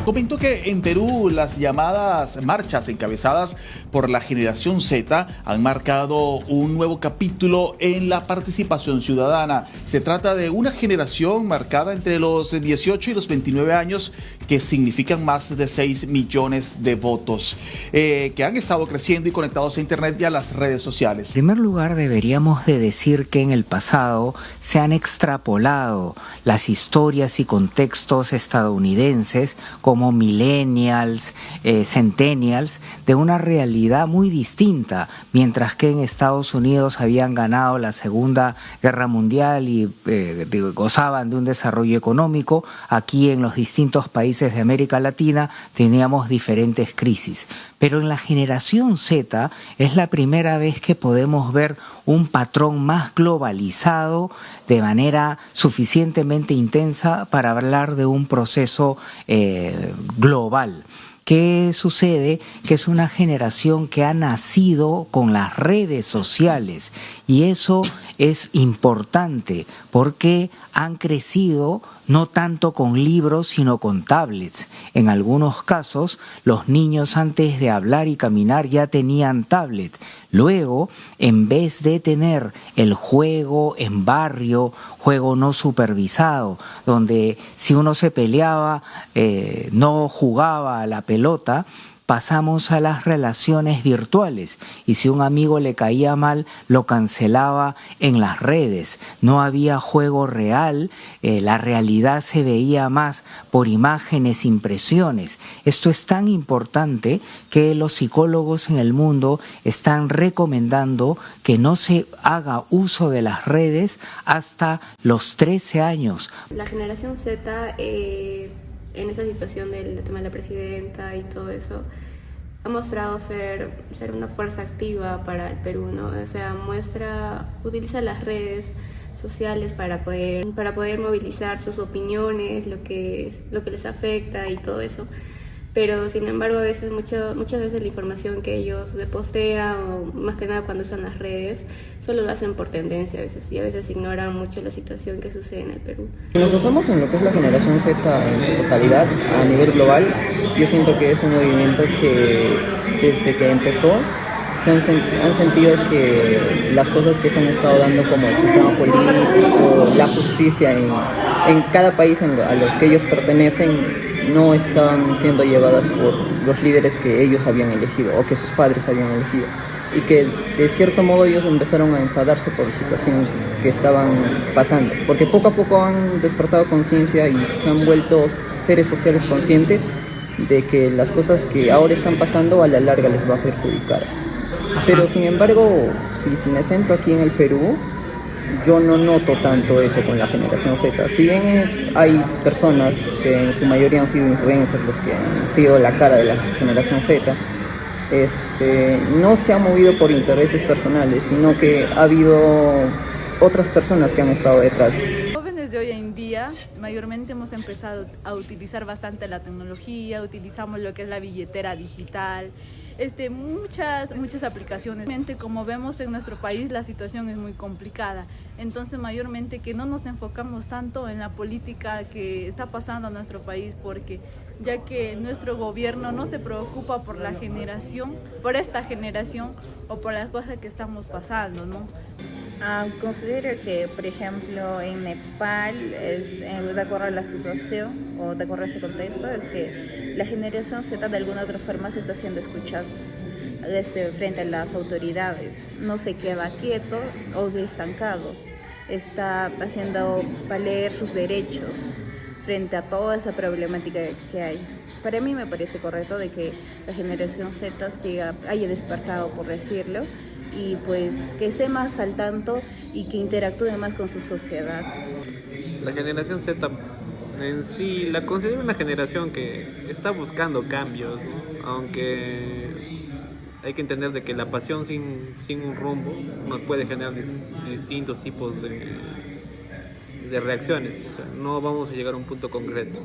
Comento que en Perú las llamadas marchas encabezadas por la generación Z han marcado un nuevo capítulo en la participación ciudadana. Se trata de una generación marcada entre los 18 y los 29 años que significan más de 6 millones de votos, que han estado creciendo y conectados a Internet y a las redes sociales. En primer lugar, deberíamos de decir que en el pasado se han extrapolado las historias y contextos estadounidenses como millennials, centennials, de una realidad muy distinta, mientras que en Estados Unidos habían ganado la Segunda Guerra Mundial y gozaban de un desarrollo económico. Aquí en los distintos países de América Latina teníamos diferentes crisis. Pero en la generación Z es la primera vez que podemos ver un patrón más globalizado de manera suficientemente intensa para hablar de un proceso global. ¿Qué sucede? Que es una generación que ha nacido con las redes sociales y eso es importante porque han crecido no tanto con libros sino con tablets. En algunos casos los niños antes de hablar y caminar ya tenían tablet. Luego, en vez de tener el juego en barrio, juego no supervisado, donde si uno se peleaba no jugaba a la pelota, pasamos a las relaciones virtuales y si un amigo le caía mal, lo cancelaba en las redes. No había juego real, la realidad se veía más por imágenes, impresiones. Esto es tan importante que los psicólogos en el mundo están recomendando que no se haga uso de las redes hasta los 13 años. La generación Z, en esa situación del tema de la presidenta y todo eso, ha mostrado ser una fuerza activa para el Perú, ¿no? O sea, utiliza las redes sociales para poder movilizar sus opiniones, lo que les afecta y todo eso. Pero sin embargo, muchas veces la información que ellos postean, o más que nada cuando usan las redes, solo lo hacen por tendencia a veces, y a veces ignoran mucho la situación que sucede en el Perú. Si nos basamos en lo que es la generación Z en su totalidad, a nivel global, yo siento que es un movimiento que desde que empezó han sentido que las cosas que se han estado dando como el sistema político, la justicia en cada país a los que ellos pertenecen, no estaban siendo llevadas por los líderes que ellos habían elegido o que sus padres habían elegido, y que de cierto modo ellos empezaron a enfadarse por la situación que estaban pasando, porque poco a poco han despertado conciencia y se han vuelto seres sociales conscientes de que las cosas que ahora están pasando a la larga les va a perjudicar. Pero sin embargo, si me centro aquí en el Perú, yo no noto tanto eso con la generación Z. Si bien hay personas que en su mayoría han sido influencers, los que han sido la cara de la generación Z, no se ha movido por intereses personales, sino que ha habido otras personas que han estado detrás. Jóvenes de hoy en día mayormente hemos empezado a utilizar bastante la tecnología, utilizamos lo que es la billetera digital, muchas aplicaciones. Como vemos en nuestro país la situación es muy complicada, entonces mayormente que no nos enfocamos tanto en la política que está pasando en nuestro país, porque ya que nuestro gobierno no se preocupa por esta generación o por las cosas que estamos pasando, ¿no? Considero que, por ejemplo, en Nepal, de acuerdo a la situación o de acuerdo a ese contexto, es que la generación Z de alguna u otra forma se está haciendo escuchar frente a las autoridades. No se queda quieto o se estancado, está haciendo valer sus derechos frente a toda esa problemática que hay. Para mí me parece correcto de que la generación Z haya despertado, por decirlo, y pues que esté más al tanto y que interactúe más con su sociedad. La generación Z en sí la considero una generación que está buscando cambios, ¿no? Aunque hay que entender de que la pasión sin un rumbo nos puede generar distintos tipos de reacciones. O sea, no vamos a llegar a un punto concreto.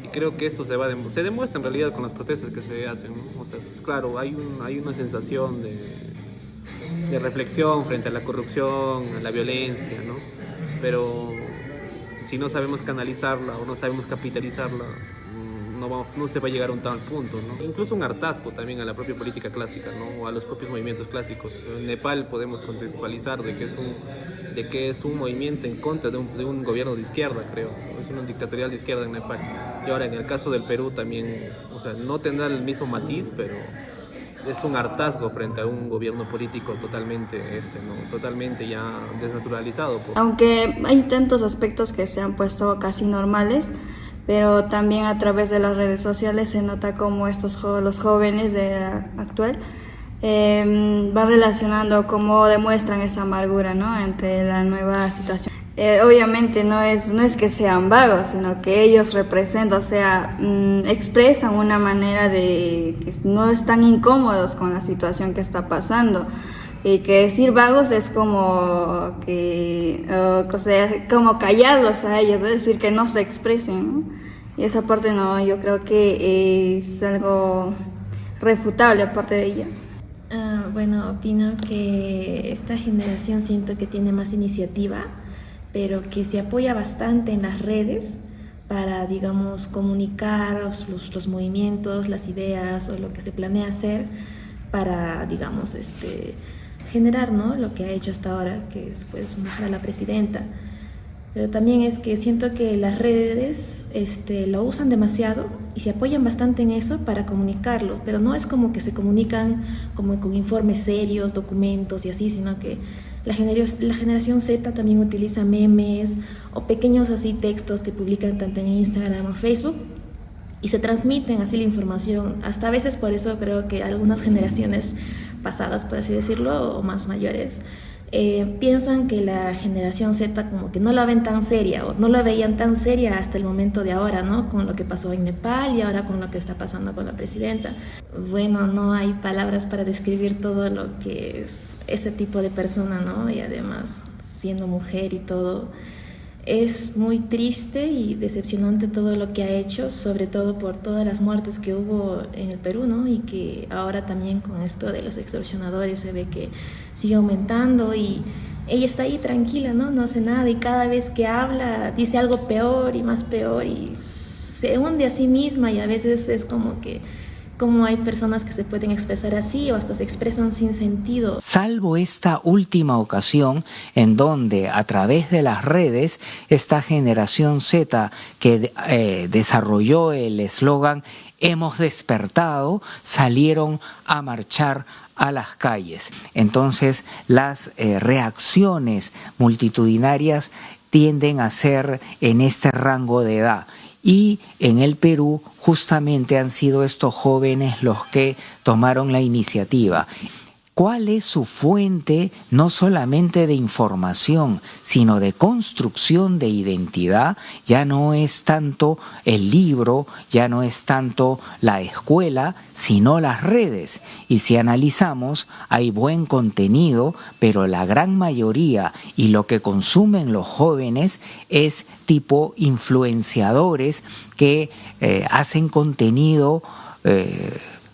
Y creo que esto se demuestra en realidad con las protestas que se hacen, ¿no? O sea, claro, hay una sensación de reflexión frente a la corrupción, a la violencia, ¿no? Pero si no sabemos canalizarla o no sabemos capitalizarla, no se va a llegar a un tal punto, ¿no? Incluso un hartazgo también a la propia política clásica, ¿no? O a los propios movimientos clásicos. En Nepal podemos contextualizar de que es un movimiento en contra de un gobierno de izquierda, creo. Es una dictatorial de izquierda en Nepal. Y ahora en el caso del Perú también, o sea, no tendrá el mismo matiz, pero es un hartazgo frente a un gobierno político totalmente, ¿no? Totalmente ya desnaturalizado. Aunque hay tantos aspectos que se han puesto casi normales, pero también a través de las redes sociales se nota cómo los jóvenes actual van relacionando, cómo demuestran esa amargura, ¿no? Entre la nueva situación. Obviamente no es que sean vagos, sino que ellos representan, o sea, expresan una manera de que no están incómodos con la situación que está pasando. Y que decir vagos es como que, o sea, como callarlos a ellos, es decir, que no se expresen, ¿no? Y esa parte no, yo creo que es algo refutable aparte de ella. Bueno, opino que esta generación siento que tiene más iniciativa, pero que se apoya bastante en las redes para, digamos, comunicar los movimientos, las ideas o lo que se planea hacer para, digamos, generar, ¿no?, lo que ha hecho hasta ahora, que es pues bajar a la presidenta. Pero también es que siento que las redes lo usan demasiado y se apoyan bastante en eso para comunicarlo, pero no es como que se comunican como con informes serios, documentos y así, sino que la generación Z también utiliza memes o pequeños así textos que publican tanto en Instagram o Facebook y se transmiten así la información. Hasta a veces por eso creo que algunas generaciones pasadas, por así decirlo, o más mayores, piensan que la generación Z como que no la ven tan seria o no la veían tan seria hasta el momento de ahora, ¿no? Con lo que pasó en Nepal y ahora con lo que está pasando con la presidenta. Bueno, no hay palabras para describir todo lo que es ese tipo de persona, ¿no? Y además siendo mujer y todo, es muy triste y decepcionante todo lo que ha hecho, sobre todo por todas las muertes que hubo en el Perú, ¿no? Y que ahora también con esto de los extorsionadores se ve que sigue aumentando y ella está ahí tranquila, ¿no? No hace nada y cada vez que habla dice algo peor y más peor y se hunde a sí misma y a veces es como que cómo hay personas que se pueden expresar así o hasta se expresan sin sentido. Salvo esta última ocasión en donde a través de las redes esta generación Z que desarrolló el eslogan "Hemos despertado", salieron a marchar a las calles. Entonces las reacciones multitudinarias tienden a ser en este rango de edad. Y en el Perú justamente han sido estos jóvenes los que tomaron la iniciativa. ¿Cuál es su fuente no solamente de información, sino de construcción de identidad? Ya no es tanto el libro, ya no es tanto la escuela, sino las redes. Y si analizamos, hay buen contenido, pero la gran mayoría y lo que consumen los jóvenes es tipo influenciadores que hacen contenido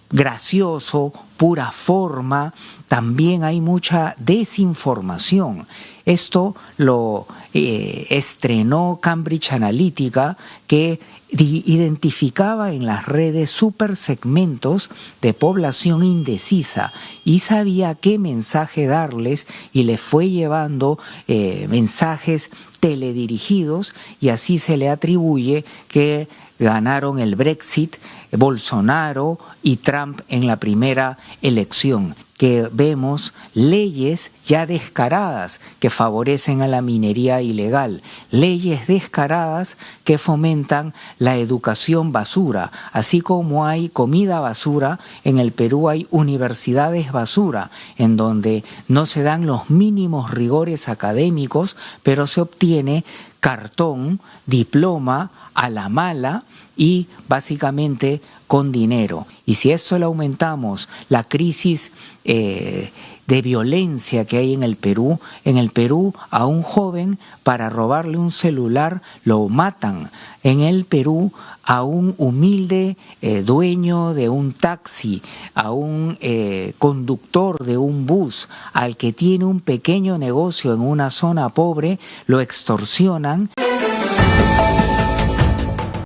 gracioso, pura forma. También hay mucha desinformación. Esto lo estrenó Cambridge Analytica, que identificaba en las redes supersegmentos de población indecisa y sabía qué mensaje darles y les fue llevando mensajes teledirigidos y así se le atribuye que ganaron el Brexit, Bolsonaro y Trump en la primera elección, que vemos leyes ya descaradas que favorecen a la minería ilegal, leyes descaradas que fomentan la educación basura, así como hay comida basura, en el Perú hay universidades basura, en donde no se dan los mínimos rigores académicos, pero se obtiene cartón, diploma a la mala y básicamente con dinero. Y si eso le aumentamos la crisis de violencia que hay en el Perú a un joven para robarle un celular lo matan. En el Perú a un humilde dueño de un taxi, a un conductor de un bus, al que tiene un pequeño negocio en una zona pobre, lo extorsionan.